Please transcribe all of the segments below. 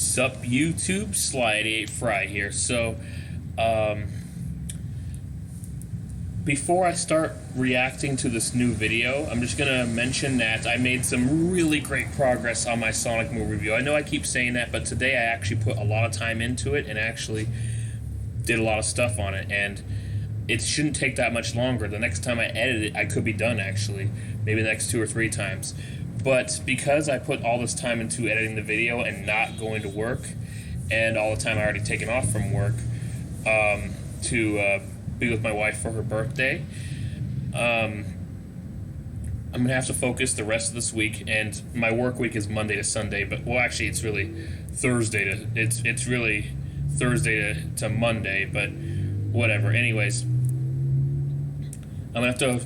Sup YouTube, Slide8 Fry here. So, before I start reacting to this new video, I'm just gonna mention that I made some really great progress on my Sonic movie review. I know I keep saying that, but today I actually put a lot of time into it and actually did a lot of stuff on it, and it shouldn't take that much longer. The next time I edit it, I could be done actually, maybe the next 2 or 3 times. But because I put all this time into editing the video and not going to work, and all the time I already taken off from work to be with my wife for her birthday, I'm gonna have to focus the rest of this week. And my work week is Monday to Sunday, but well, actually, it's really Thursday to it's really Thursday to Monday, but whatever. Anyways, I'm gonna have to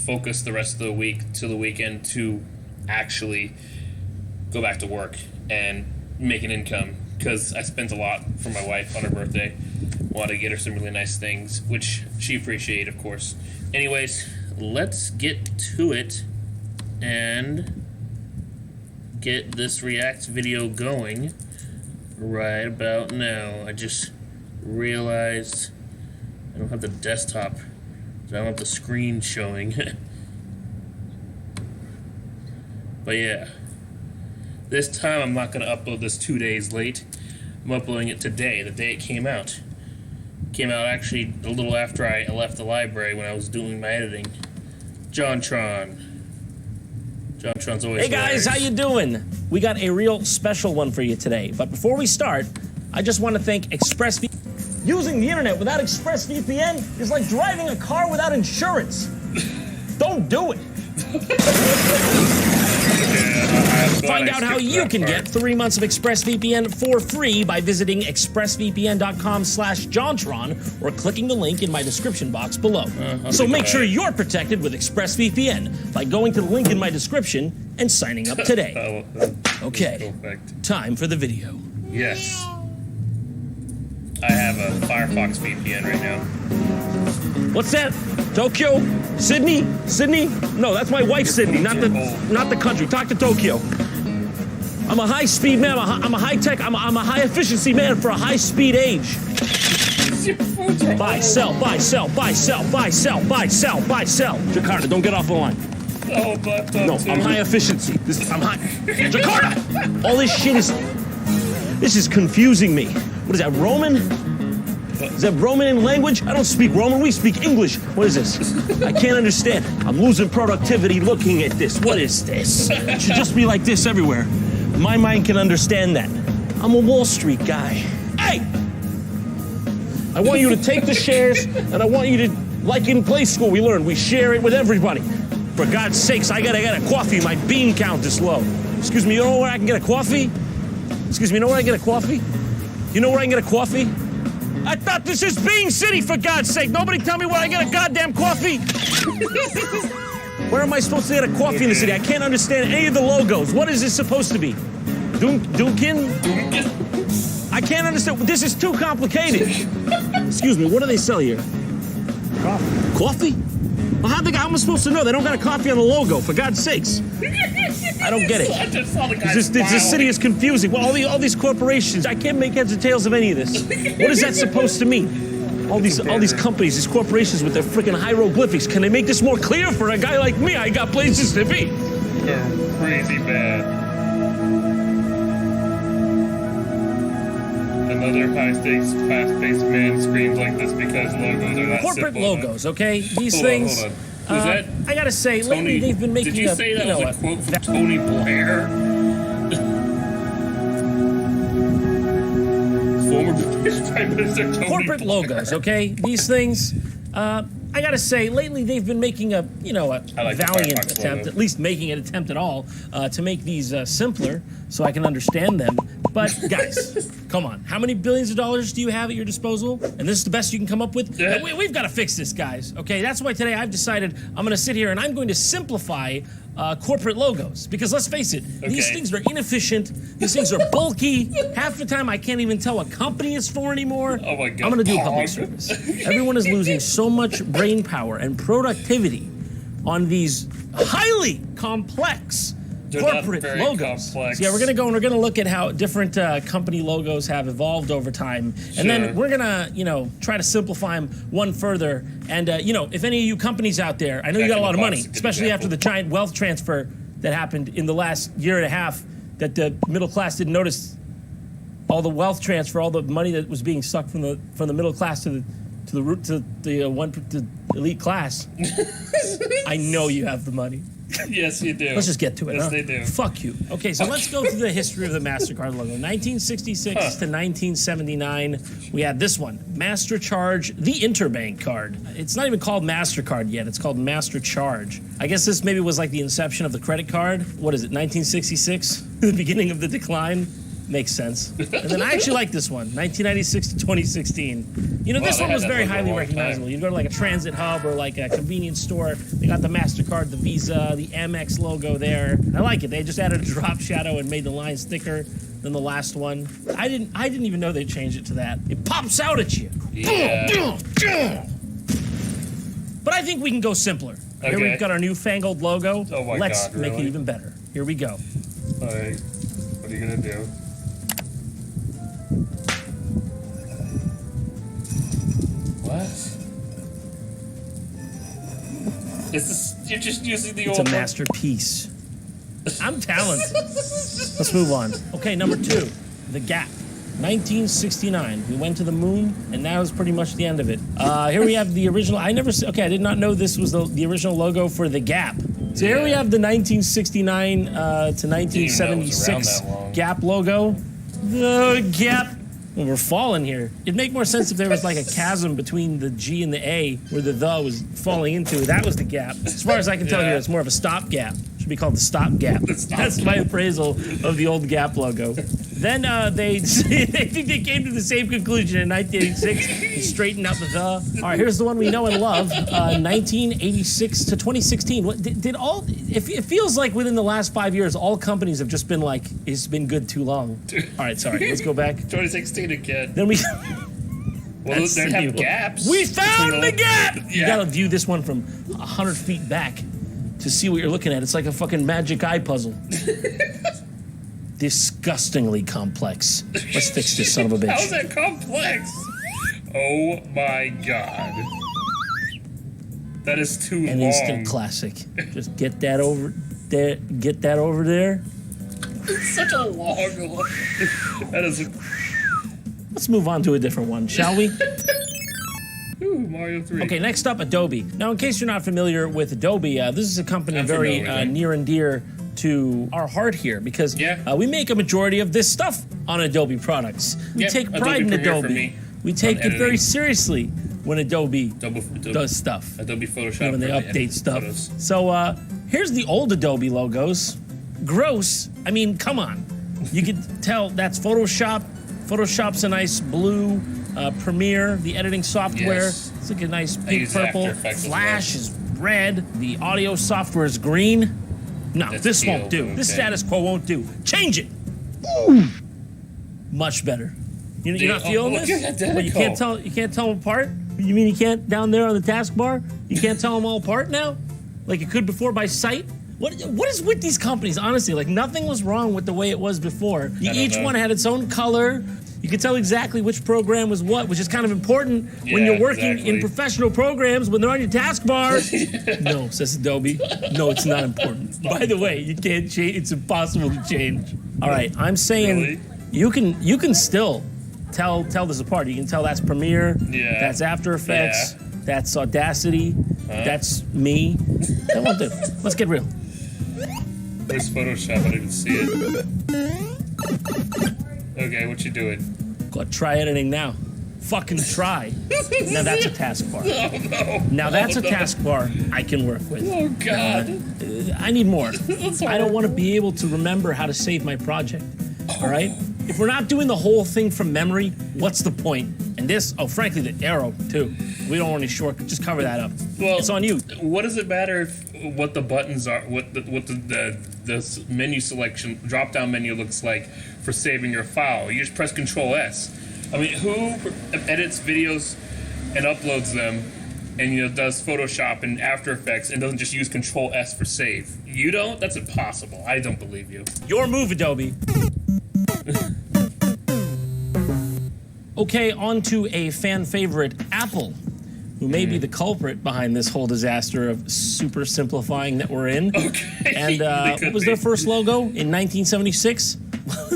focus the rest of the week to the weekend to actually go back to work and make an income, because I spent a lot for my wife on her birthday. Wanted to get her some really nice things, which she appreciated, of course. Anyways, let's get to it and get this React video going right about now. I just realized I don't have the desktop, I don't have the screen showing. But yeah, this time I'm not going to upload this 2 days late. I'm uploading it today, the day it came out. It came out actually a little after I left the library when I was doing my editing. JonTron. JonTron's always Hey guys, hilarious. how you doing? We got a real special one for you today. But before we start, I just want to thank ExpressVPN. Using the internet without ExpressVPN is like driving a car without insurance. Don't do it. Find out how you can get 3 months of ExpressVPN for free by visiting expressvpn.com/JonTron or clicking the link in my description box below. So make sure you're protected with ExpressVPN by going to the link in my description and signing up today. Okay, time for the video. Yes. I have a Firefox VPN right now. What's that? Tokyo? Sydney? Sydney? No, that's my wife, Sydney, not the country. Talk to Tokyo. I'm a high-speed man. I'm a high-tech. I'm a high-efficiency man for a high-speed age. Buy, sell, buy, sell, buy, sell, buy, sell, buy, sell, buy, sell. Jakarta, don't get off the line. Oh, but No, I'm high efficiency. I'm high. Jakarta! All this shit is... This is confusing me. What is that, Roman? Is that Roman in language? I don't speak Roman, we speak English. What is this? I can't understand. I'm losing productivity looking at this. What is this? It should just be like this everywhere. My mind can understand that. I'm a Wall Street guy. Hey! I want you to take the shares, and I want you to, like in play school we learned, we share it with everybody. For God's sakes, I gotta get a coffee. My bean count is low. Excuse me, you know where I can get a coffee? Excuse me, you know where I can get a coffee? You know where I can get a coffee? I thought this is Bean City, for God's sake. Nobody tell me where I get a goddamn coffee. Where am I supposed to get a coffee in the city? I can't understand any of the logos. What is this supposed to be? Dunkin? I can't understand. This is too complicated. Excuse me, what do they sell here? Coffee. Coffee? Well, how am I supposed to know? They don't got a coffee on the logo, for God's sakes. I don't get it. I just saw the guy This city is confusing. Well, all these corporations, I can't make heads or tails of any of this. What is that supposed to mean? All these companies, these corporations with their freaking hieroglyphics. Can they make this more clear for a guy like me? I got places to be. They're crazy bad. Another high-stakes, fast-paced man screams like this because logos are not Corporate simple logos, okay? These Hold things. on. Was that I gotta say, Tony? lately they've been making Did you say that was a quote from Tony Blair? Former Prime Minister Tony corporate Blair. logos, okay? These things, I gotta say, lately they've been making a I like the valiant Firefox attempt, logo. at least making an attempt at all, to make these simpler so I can understand them. But guys, come on, how many billions of dollars do you have at your disposal? And this is the best you can come up with? Yeah. We've got to fix this, guys, okay? That's why today I've decided I'm gonna sit here and I'm going to simplify corporate logos. Because let's face it, these things are inefficient, these things are bulky, half the time I can't even tell what company it's for anymore. Oh my God. I'm gonna do a public service. Everyone is losing so much brain power and productivity on these highly complex corporate very logos. complex. So yeah, we're gonna go and we're gonna look at how different company logos have evolved over time, and then we're gonna, try to simplify them one further. And if any of you companies out there, I know you got a lot of money, especially after the giant wealth transfer that happened in the last year and a half, that the middle class didn't notice. All the wealth transfer, all the money that was being sucked from the middle class to the elite class. I know you have the money. Yes, you do. Let's just get to it. Yes, they do. Fuck you. Okay, so let's go through the history of the Mastercard logo. 1966 to 1979, we had this one, MasterCharge, the interbank card. It's not even called Mastercard yet. It's called MasterCharge. I guess this maybe was like the inception of the credit card. What is it? 1966, the beginning of the decline. Makes sense. And then I actually like this one, 1996 to 2016. This one was very highly recognizable. You go to like a transit hub or like a convenience store, they got the MasterCard, the Visa, the Amex logo there. I like it. They just added a drop shadow and made the lines thicker than the last one. I didn't even know they changed it to that. It pops out at you. Yeah. But I think we can go simpler. Okay. Here we've got our newfangled logo. Oh my Let's God, make it really? even better. Here we go. All right. What are you gonna do? What? You're just using the It's old a masterpiece. I'm talented. Let's move on. Okay, number 2, the Gap. 1969. We went to the moon, and that was pretty much the end of it. Here we have the original. I did not know this was the original logo for the Gap. So here we have the 1969 to 1976 Gap logo. The Gap. Well, we're falling here. It'd make more sense if there was like a chasm between the G and the A where the was falling into. That was the gap. As far as I can tell here, it's more of a stop gap. Should be called the stop gap. That's my appraisal of the old Gap logo. Then they think they came to the same conclusion in 1986 and straightened out the the. All right, here's the one we know and love. 1986 to 2016. What did all? It feels like within the last 5 years, all companies have just been like, it's been good too long. All right, sorry. Let's go back. 2016 again. Then we. Well, they have gaps. We found the gap. Yeah. You gotta view this one from 100 feet back to see what you're looking at. It's like a fucking magic eye puzzle. Disgustingly complex. Let's fix this son of a bitch. How's that complex? Oh my God. That is too An long. instant classic. Just get that over there. Get that over there. It's such a long one. That is. Let's move on to a different one, shall we? Ooh, Mario 3. Okay, next up, Adobe. Now, in case you're not familiar with Adobe, this is a company very near and dear to our heart here because we make a majority of this stuff on Adobe products. We take pride in Adobe. We take it very seriously when Adobe does stuff. Adobe Photoshop. When they update stuff. Photos. So here's the old Adobe logos. Gross. I mean, come on. You can tell that's Photoshop. Photoshop's a nice blue. Premiere, the editing software, it's like a nice pink purple. Flash is red. The audio software is green. No, this won't do. This status quo won't do. Change it. Ooh. Much better. You're not feeling this? Well, you can't tell. You can't tell them apart. You mean you can't down there on the taskbar? You can't tell them all apart now, like you could before by sight. What is with these companies? Honestly, like nothing was wrong with the way it was before. Each one had its own color. You could tell exactly which program was what, which is kind of important when you're working in professional programs when they're on your taskbar. No, says Adobe. No, it's not important. By the way, you can't change. It's impossible to change. All right, I'm saying you can still tell this apart. You can tell that's Premiere. That's After Effects. That's Audacity. That's me. That won't do. Let's get real. There's Photoshop. I didn't see it. Okay, what you doing? Go try editing now. Fucking try. Now that's a taskbar. Oh, no. Now that's a taskbar I can work with. Oh, God. I need more. I don't want to be able to remember how to save my project. All right? If we're not doing the whole thing from memory, what's the point? And this, frankly, the arrow, too. We don't want any shortcut. Just cover that up. Well, it's on you. What does it matter what the buttons are, what the menu selection, drop-down menu looks like for saving your file? You just press Control-S. I mean, who edits videos and uploads them and does Photoshop and After Effects and doesn't just use Control S for save. You don't? That's impossible. I don't believe you. Your move, Adobe. Okay, on to a fan favorite, Apple, who may be the culprit behind this whole disaster of super simplifying that we're in. Okay. And what was their first logo in 1976?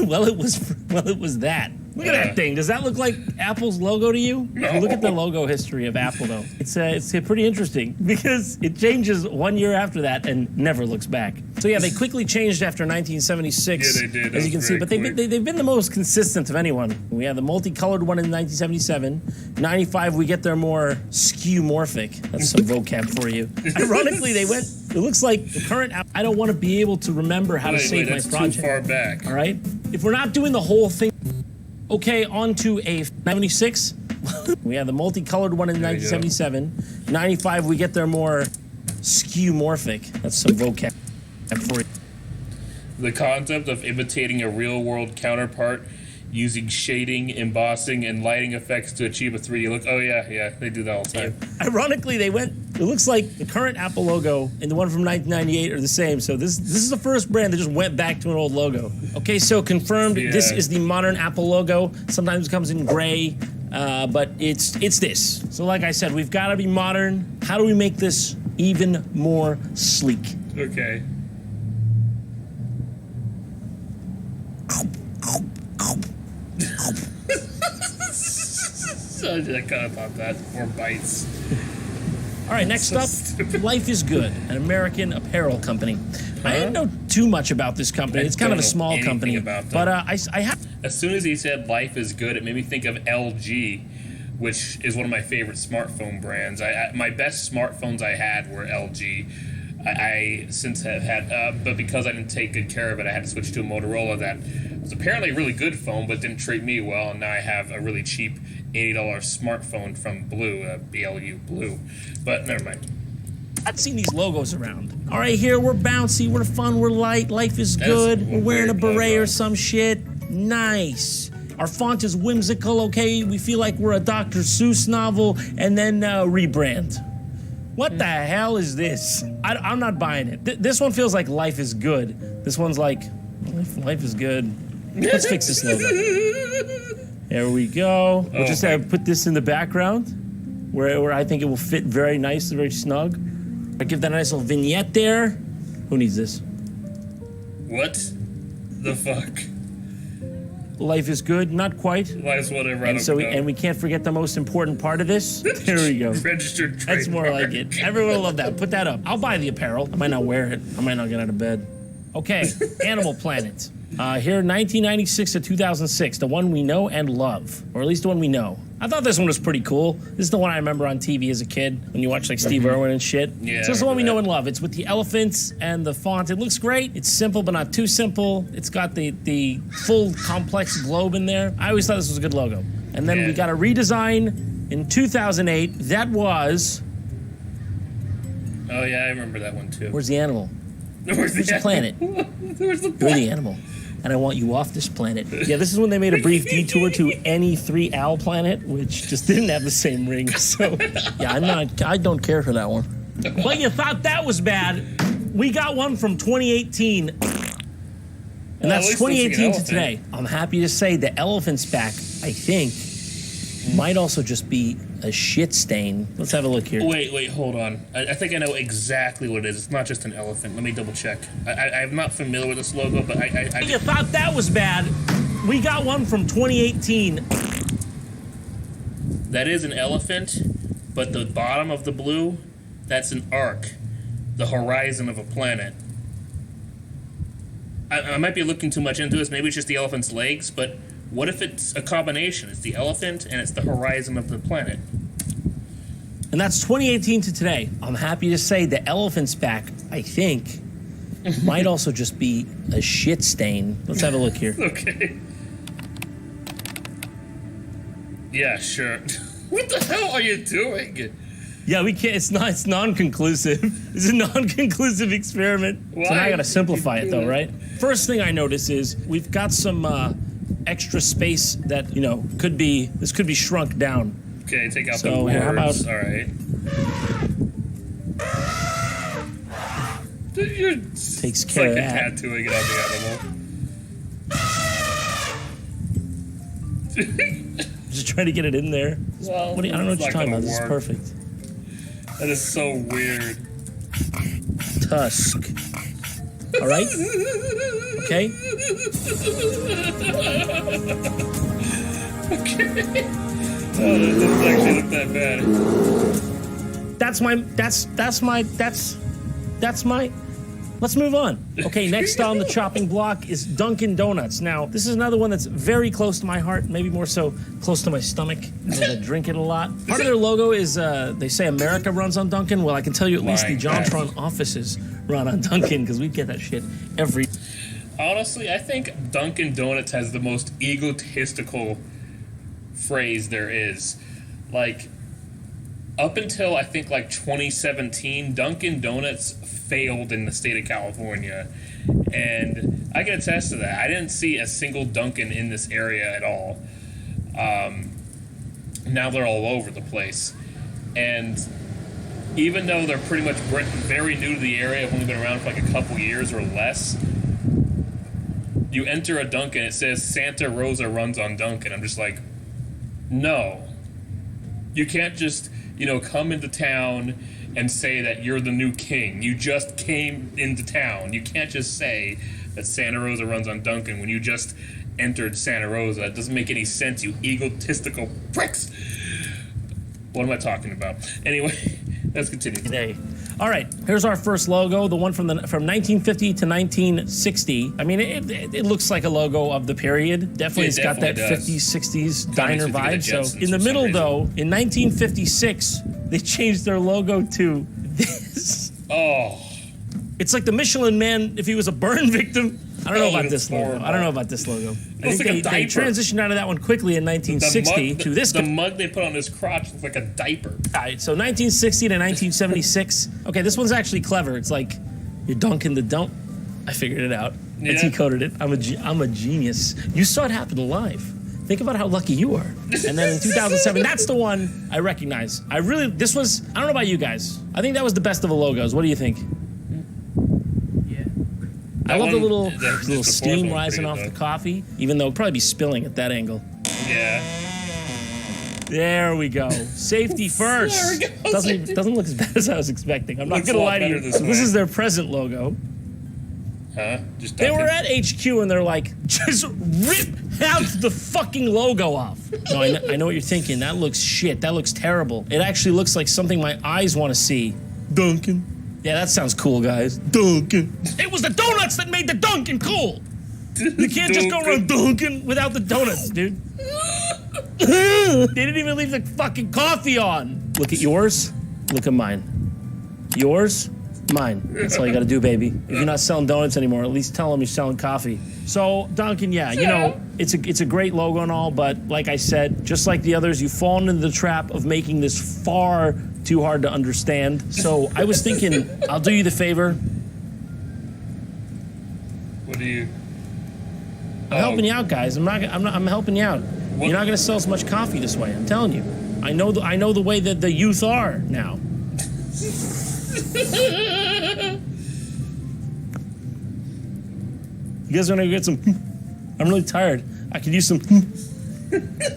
Well, it was that. Look at that thing. Does that look like Apple's logo to you? No. Look at the logo history of Apple, though. It's pretty interesting because it changes 1 year after that and never looks back. So yeah, they quickly changed after 1976. Yeah, they did. As you can see, but they've been the most consistent of anyone. We had the multicolored one in 1977. 95, we get their more skeuomorphic. That's some vocab for you. Ironically, they went. It looks like the current app. I don't want to be able to remember how to save my project. Too far back. All right. If we're not doing the whole thing. Okay, on to a 96. We had the multicolored one in 1977. 95, we get their more skeuomorphic. That's some vocab for you. The concept of imitating a real-world counterpart using shading, embossing, and lighting effects to achieve a 3D look. Oh, yeah, they do that all the time. Ironically, they went. It looks like the current Apple logo and the one from 1998 are the same. So this is the first brand that just went back to an old logo. Okay, so confirmed. Yeah. This is the modern Apple logo. Sometimes it comes in gray, but it's this. So like I said, we've got to be modern. How do we make this even more sleek? Okay. I kind of thought that. More bites. All right, next up, Life is Good, an American apparel company. I didn't know too much about this company. It's kind of a small company, but I have. As soon as he said Life is Good, it made me think of LG, which is one of my favorite smartphone brands. My best smartphones I had were LG. I since have had, but because I didn't take good care of it, I had to switch to a Motorola that was apparently a really good phone, but didn't treat me well, and now I have a really cheap $80 smartphone from BLU Blue. But never mind. I've seen these logos around. All right, here we're bouncy, we're fun, we're light, life is good. We're wearing a beret or some shit. Nice. Our font is whimsical, okay? We feel like we're a Dr. Seuss novel, and then rebrand. What the hell is this? I'm not buying it. This one feels like Life is Good. This one's like, life is good. Let's fix this logo. There we go. We'll just put this in the background where I think it will fit very nice, very snug. I give that a nice little vignette there. Who needs this? What the fuck? Life is good, not quite. Life's whatever. And we can't forget the most important part of this. There we go. Registered trademark. That's more like it. Everyone will love that. Put that up. I'll buy the apparel. I might not wear it. I might not get out of bed. Okay, Animal Planet. Here, 1996 to 2006, the one we know and love, or at least the one we know. I thought this one was pretty cool. This is the one I remember on TV as a kid when you watch like Steve Irwin and shit. Yeah, so it's the one we know and love. It's with the elephants and the font. It looks great. It's simple, but not too simple. It's got the full complex globe in there. I always thought this was a good logo. And then we got a redesign in 2008. That was... Oh, yeah, I remember that one, too. Where's the animal? Where's the planet? Where's the planet? You're the animal. And I want you off this planet. Yeah, this is when they made a brief detour to any 3 planet, which just didn't have the same ring. So, yeah, I don't care for that one. But you thought that was bad. We got one from 2018. And that's 2018 to today. I'm happy to say the elephant's back, I think, might also just be a shit stain. Let's have a look here. Wait, hold on. I think I know exactly what it is. It's not just an elephant. Let me double check. I'm not familiar with this logo, but I You thought that was bad. We got one from 2018. That is an elephant, but the bottom of the blue, that's an arc. The horizon of a planet. I might be looking too much into this. Maybe it's just the elephant's legs, but what if it's a combination? It's the elephant and it's the horizon of the planet. And that's 2018 to today. I'm happy to say the elephant's back, I think, might also just be a shit stain. Let's have a look here. Okay. Yeah, sure. What the hell are you doing? Yeah, we can't. It's non-conclusive. It's a non-conclusive experiment. Why? So now I gotta simplify it, though, right? First thing I notice is we've got some extra space that could be shrunk down. Okay, take out So the words. how about- All right. You're Takes care of like that. tattooing it on the animal. Just trying to get it in there. Well, I don't know what it's you're not talking about. gonna This is work. perfect. That is so weird. Tusk. All right? Okay? Okay. Oh, that doesn't actually look that That's my, let's move on. Okay, next on the chopping block is Dunkin Donuts. Now, this is another one that's very close to my heart, maybe more so close to my stomach, because I drink it a lot. Part of their logo is, they say America runs on Dunkin. Well, I can tell you at least the JonTron offices run on Dunkin, because we get that shit every... Honestly, I think Dunkin Donuts has the most egotistical phrase there is. Like, up until I think like 2017, Dunkin Donuts failed in the state of California, and I can attest to that. I didn't see a single Dunkin in this area at all. Now they're all over the place, and even though they're pretty much very new to the area, have only been around for like a couple years or less, you enter a Dunkin', it says Santa Rosa runs on Dunkin'. I'm just like, no. You can't just, come into town and say that you're the new king. You just came into town. You can't just say that Santa Rosa runs on Dunkin' when you just entered Santa Rosa. It doesn't make any sense, you egotistical pricks. What am I talking about? Anyway, let's continue. Today. All right, here's our first logo, the one from 1950 to 1960. I mean, it looks like a logo of the period. Definitely, it's got that does. 50s, 60s diner vibe. So Jetsons in the for middle, some though, in 1956, they changed their logo to this. Oh. It's like the Michelin Man if he was a burn victim. I don't know about this logo. horrible. I don't know about this logo. I think like a they diaper. transitioned out of that one quickly in 1960 to this. The mug they put on his crotch looks like a diaper. All right, so 1960 to 1976. Okay, this one's actually clever. It's like you're dunking the dump. I figured it out. I Yeah. decoded it. I'm a genius. You saw it happen live. Think about how lucky you are. And then in 2007, that's the one I recognize. I don't know about you guys. I think that was the best of the logos. What do you think? I love the little steam rising off the coffee, even though it'd probably be spilling at that angle. Yeah. There we go. Safety first. There we go. Doesn't look as bad as I was expecting. I'm not Looks gonna a lot lie to you. better this So this way. is their present logo. Huh? Just They Dunkin'. were at HQ and they're like, just rip out the fucking logo off. No, I know what you're thinking. That looks shit. That looks terrible. It actually looks like something my eyes want to see. Dunkin'. Yeah, that sounds cool, guys. Dunkin'. It was the donuts that made the Dunkin' cool. You can't just go around Dunkin' without the donuts, dude. They didn't even leave the fucking coffee on. Look at yours. Look at mine. Yours. Mine. That's all you gotta do, baby. If you're not selling donuts anymore, at least tell them you're selling coffee. So, Dunkin', yeah, it's a great logo and all, but like I said, just like the others, you've fallen into the trap of making this far too hard to understand. So I was thinking, I'll do you the favor. What do you... I'm helping you out, guys. I'm helping you out. What? You're not gonna sell as much coffee this way. I'm telling you. I know the way that the youth are now. You guys want to get some? I'm really tired. I could use some.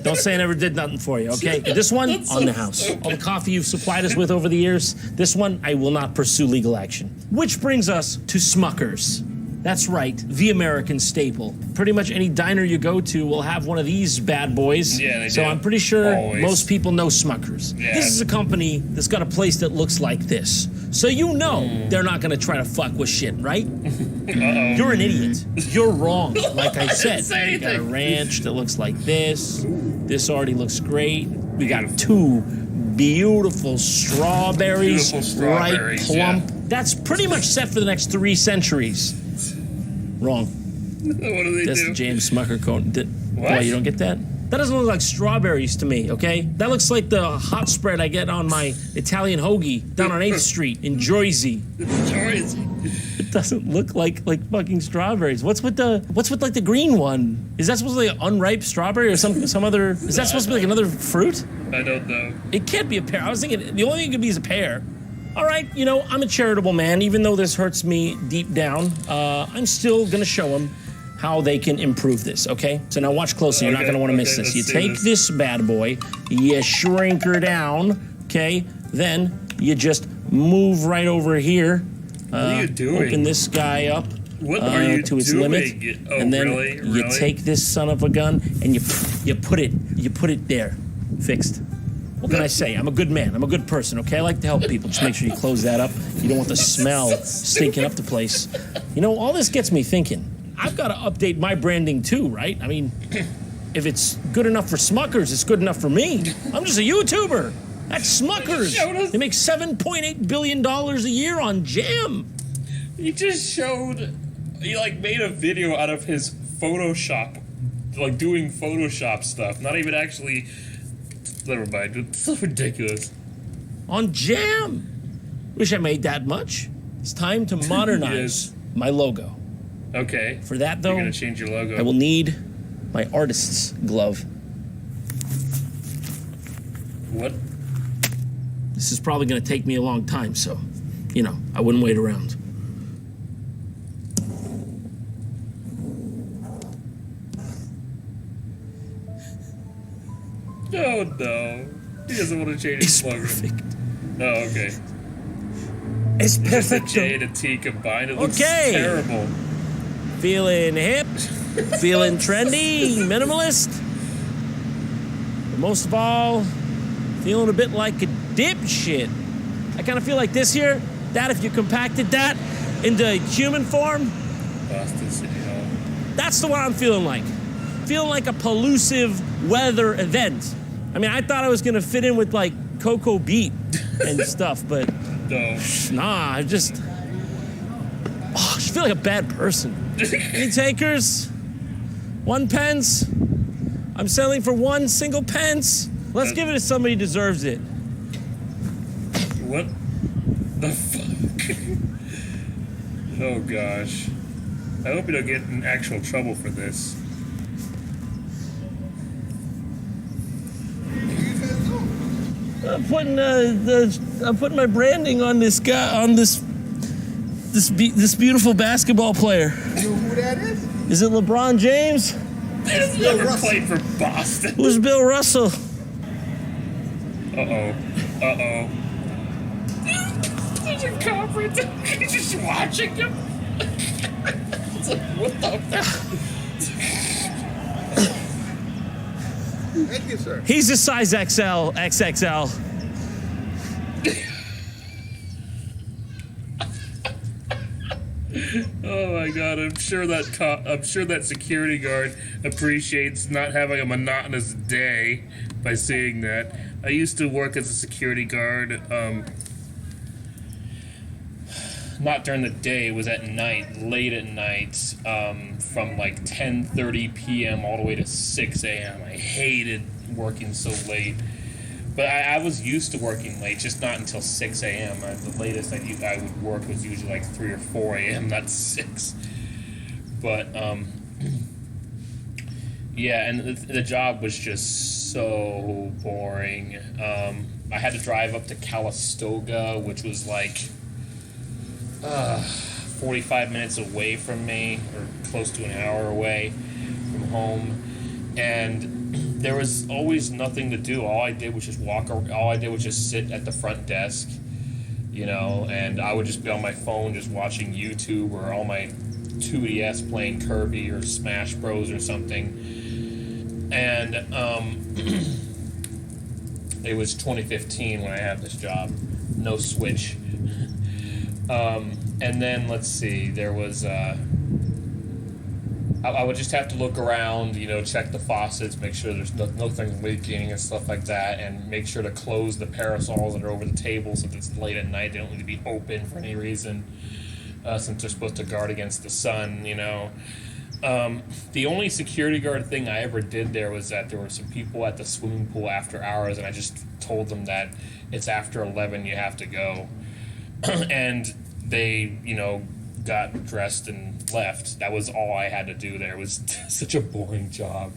Don't say I never did nothing for you, okay? This one, on the house. All the coffee you've supplied us with over the years, this one, I will not pursue legal action. Which brings us to Smuckers. That's right, the American staple. Pretty much any diner you go to will have one of these bad boys. Yeah, they so do. I'm pretty sure Always. most people know Smuckers. Yeah. This is a company that's got a place that looks like this. So you know they're not gonna try to fuck with shit, right? You're an idiot. You're wrong. Like I said, say we got a anything. ranch that looks like this. This already looks great. We got two beautiful strawberries, Beautiful strawberries, ripe, plump. yeah. That's pretty much set for the next 3 centuries. Wrong. What do they That's do? the James Smucker cone. What? Why, you don't get that? That doesn't look like strawberries to me, okay? That looks like the hot spread I get on my Italian hoagie down on 8th Street in Jersey. It doesn't look like fucking strawberries. What's with like the green one? Is that supposed to be like unripe strawberry or some other? Is that supposed to be like another fruit? I don't know. It can't be a pear. I was thinking the only thing it could be is a pear. All right, you know, I'm a charitable man. Even though this hurts me deep down, I'm still gonna show them how they can improve this, okay? So now watch closely. You're not gonna wanna miss this. You take this bad boy, you shrink her down, okay? Then you just move right over here. What are you doing? Open this guy up what are you to its doing? limit. Oh, and then really? you take this son of a gun and you put it there. Fixed. What can I say? I'm a good man. I'm a good person, okay? I like to help people. Just make sure you close that up. You don't want the smell stinking up the place. You know, all this gets me thinking. I've got to update my branding too, right? I mean, if it's good enough for Smuckers, it's good enough for me. I'm just a YouTuber. That's Smuckers. They make $7.8 billion a year on jam. He just showed, he like made a video out of his Photoshop, like doing Photoshop stuff. Not even actually, never mind. It's so ridiculous. On jam. Wish I made that much. It's time to modernize my logo. Okay. For that, though, you're gonna change your logo. I will need my artist's glove. What? This is probably going to take me a long time, so, you know, I wouldn't wait around. Oh, no. He doesn't want to change his logo. Perfect. Oh, okay. It's Just a perfect. J and a T combined. It looks terrible. Feeling hip, feeling trendy, minimalist. But most of all, feeling a bit like a dipshit. I kind of feel like this here, that if you compacted that into human form, Boston City Hall. that's the one I'm feeling like. Feeling like a pollusive weather event. I mean, I thought I was gonna fit in with like Cocoa Beat and stuff, but No. nah, I just feel like a bad person. Any takers? 1 pence? I'm selling for 1 single pence. Let's give it to somebody who deserves it. What the fuck? Oh gosh. I hope you don't get in actual trouble for this. I'm putting my branding on this guy, on this beautiful basketball player. You know who that is? Is it LeBron James? He's never played for Boston. Who's Bill Russell? Uh-oh. Uh-oh. There's a conference. He's just watching him. It's like, what the fuck? Thank you, sir. He's a size XL, XXL. Oh my god, I'm sure that security guard appreciates not having a monotonous day by seeing that. I used to work as a security guard, not during the day, it was at night, late at night, from like 10:30 p.m. all the way to 6 a.m. I hated working so late. But I was used to working late, just not until 6 a.m. The latest I would work was usually like 3 or 4 a.m., not 6. But, yeah, and the job was just so boring. I had to drive up to Calistoga, which was like 45 minutes away from me, or close to an hour away from home. And there was always nothing to do. All I did was just sit at the front desk, you know, and I would just be on my phone just watching YouTube or on my 2DS playing Kirby or Smash Bros or something. And it was 2015 when I had this job. No Switch. And then, let's see, there was... I would just have to look around, you know, check the faucets, make sure there's nothing leaking and stuff like that, and make sure to close the parasols that are over the table so if it's late at night, they don't need to be open for any reason, since they're supposed to guard against the sun, you know. The only security guard thing I ever did there was that there were some people at the swimming pool after hours, and I just told them that it's after 11, you have to go. And they, got dressed and left. That was all I had to do there. It was such a boring job.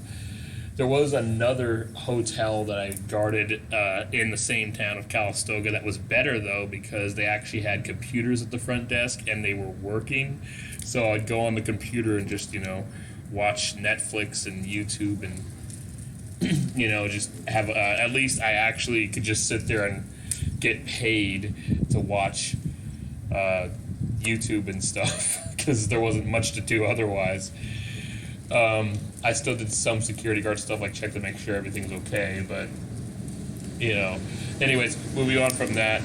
There was another hotel that I guarded in the same town of Calistoga that was better, though, because they actually had computers at the front desk and they were working. So I'd go on the computer and just, watch Netflix and YouTube and, just have, at least I actually could just sit there and get paid to watch YouTube and stuff because there wasn't much to do otherwise. I still did some security guard stuff, like check to make sure everything's okay, but anyways, moving on from that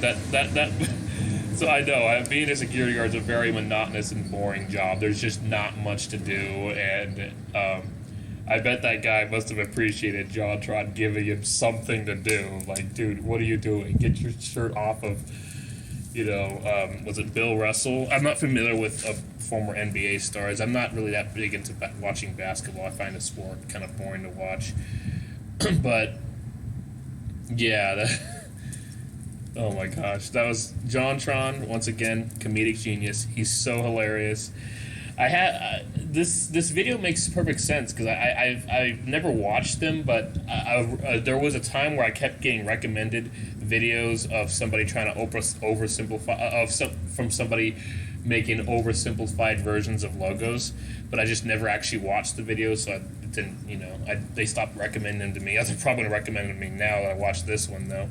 so I know being a security guard is a very monotonous and boring job. There's just not much to do, and I bet that guy must have appreciated JonTron giving him something to do. Like, dude, what are you doing? Get your shirt off of, was it Bill Russell? I'm not familiar with former NBA stars. I'm not really that big into watching basketball. I find the sport kind of boring to watch. But, yeah, oh my gosh. That was JonTron, once again, comedic genius. He's so hilarious. I had this video makes perfect sense because I've never watched them, but there was a time where I kept getting recommended videos of somebody trying to oversimplify from somebody making oversimplified versions of logos, but I just never actually watched the videos, so I didn't. They stopped recommending them to me. They're probably gonna recommend them to me now that I watched this one though,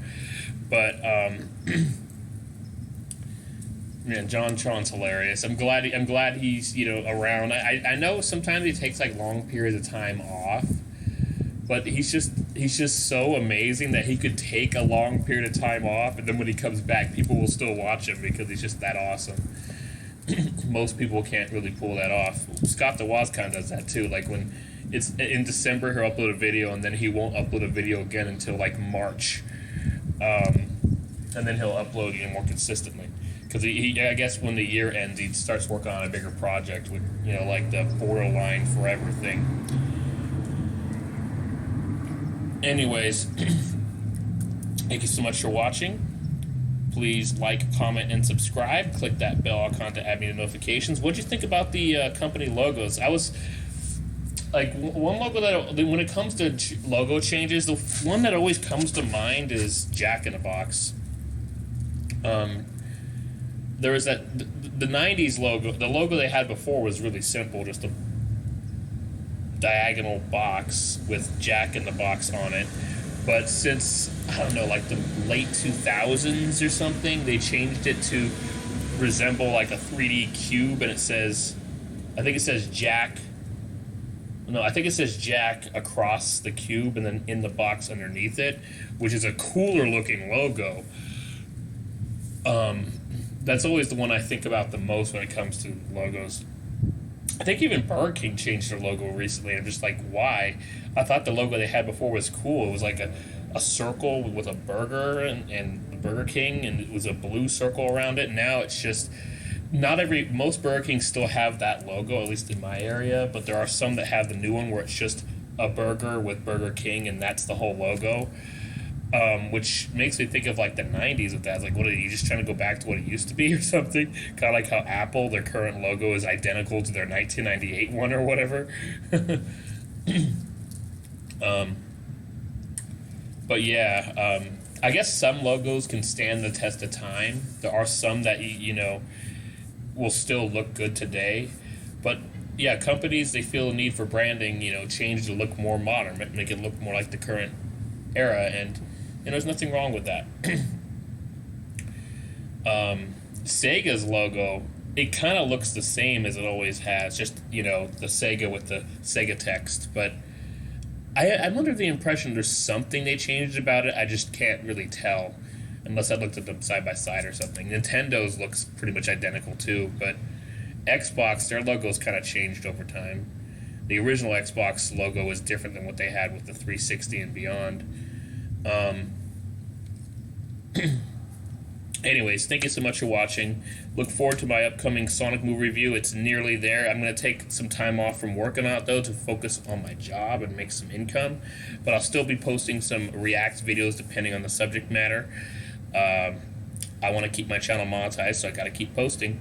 but. Man, JonTron's hilarious. I'm glad he's around. I know sometimes he takes like long periods of time off, but he's just so amazing that he could take a long period of time off, and then when he comes back, people will still watch him because he's just that awesome. Most people can't really pull that off. Scott DeWaz kind of does that too. Like when it's in December, he'll upload a video, and then he won't upload a video again until like March, and then he'll upload more consistently. Because I guess when the year ends, he starts working on a bigger project with, like the borderline forever thing. Anyways, thank you so much for watching. Please like, comment, and subscribe. Click that bell icon to add me to notifications. What'd you think about the company logos? I was like, one logo that, when it comes to logo changes, the one that always comes to mind is Jack in the Box. There was the 90s logo. The logo they had before was really simple, just a diagonal box with Jack in the Box on it. But since, I don't know, like the late 2000s or something, they changed it to resemble like a 3D cube, and I think it says Jack across the cube and then in the box underneath it, which is a cooler looking logo. That's always the one I think about the most when it comes to logos. I think even Burger King changed their logo recently. I'm just like, why? I thought the logo they had before was cool. It was like a circle with a burger and Burger King, and it was a blue circle around it. Now it's just most Burger Kings still have that logo, at least in my area, but there are some that have the new one where it's just a burger with Burger King, and that's the whole logo. Which makes me think of like the 90s with that. It's like, what are you just trying to go back to what it used to be or something? Kind of like how Apple, their current logo is identical to their 1998 one or whatever. But yeah, I guess some logos can stand the test of time. There are some that will still look good today, but yeah, companies, they feel a need for branding, change to look more modern, make it look more like the current era, and there's nothing wrong with that. Sega's logo, it kind of looks the same as it always has, just the Sega with the Sega text, but I'm under the impression there's something they changed about it. I just can't really tell unless I looked at them side by side or something. Nintendo's looks pretty much identical too, but Xbox, their logo's kind of changed over time. The original Xbox logo was different than what they had with the 360 and beyond. Anyways, thank you so much for watching. Look forward to my upcoming Sonic movie review. It's nearly there. I'm going to take some time off from working on it, though, to focus on my job and make some income. But I'll still be posting some React videos depending on the subject matter. I want to keep my channel monetized, so I got to keep posting.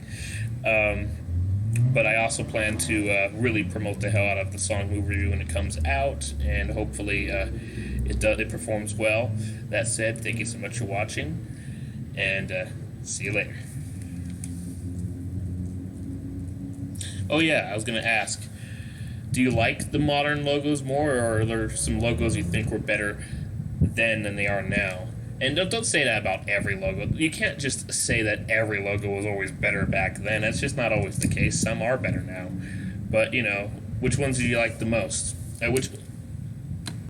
But I also plan to really promote the hell out of the Sonic movie review when it comes out, and hopefully it performs well. That said, thank you so much for watching, and see you later. Oh yeah, I was going to ask, do you like the modern logos more, or are there some logos you think were better then than they are now? And don't say that about every logo. You can't just say that every logo was always better back then. That's just not always the case. Some are better now. But, you know, which ones do you like the most?